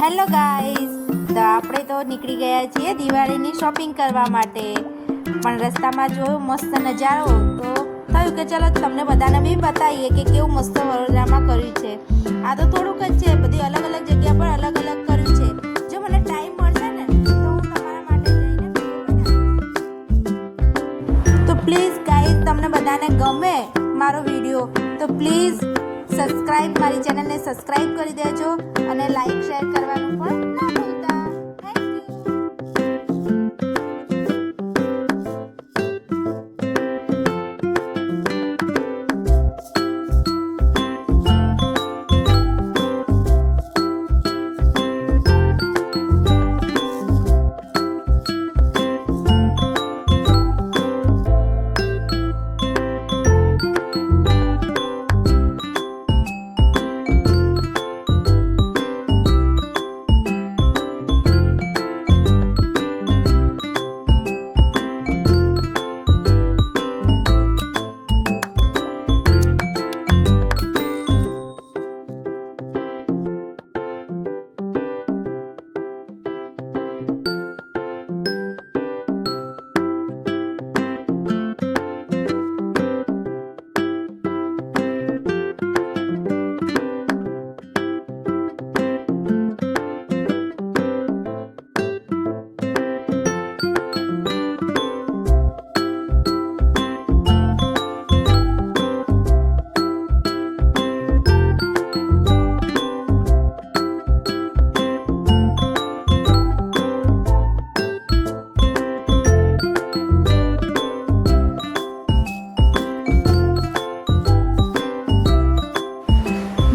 Hello guys, તો આપણે તો નીકળી ગયા છીએ દિવાળીની શોપિંગ કરવા માટે. પણ રસ્તામાં જોયો મસ્ત નજારો તો થયું કે ચલો તમને બધાને બી બતાવીએ કે કેવું મસ્ત વડોદરામાં કર્યું છે. આ તો થોડુંક જ છે, બધી અલગ અલગ જગ્યા પર અલગ અલગ કર્યું છે. જો મને ટાઈમ મળશે ને તો હું તમારા માટે જઈને તો પ્લીઝ ગાઈઝ, તમને બધાને ગમે મારો વિડીયો તો પ્લીઝ સબસ્ક્રાઇબ, મારી ચેનલને સબસ્ક્રાઇબ કરી દેજો અને લાઈક શેર કરવાનું પણ ના ભૂલતા. થેન્ક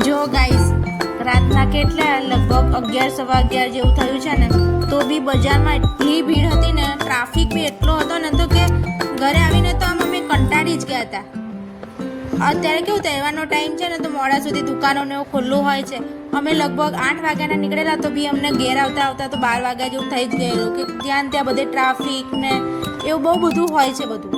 જો ગાઈસ, રાતના કેટલા લગભગ 11:15 જેવું થયું છે ને, તો બી બજારમાં એટલી ભીડ હતી ને, ટ્રાફિક બી એટલો હતો ને તો કે ઘરે આવીને તો આમ અમે કંટાળી જ ગયા હતા. અત્યારે કેવું તહેવારનો ટાઈમ છે ને તો મોડા સુધી દુકાનોને એવું ખુલ્લું હોય છે. અમે લગભગ 8 વાગ્યાના નીકળેલા તો બી અમને ઘેર આવતા આવતા તો 12 વાગ્યા જેવું થઈ જ ગયેલું કે ત્યાં બધે ટ્રાફિક ને એવું બહુ બધું હોય છે બધું.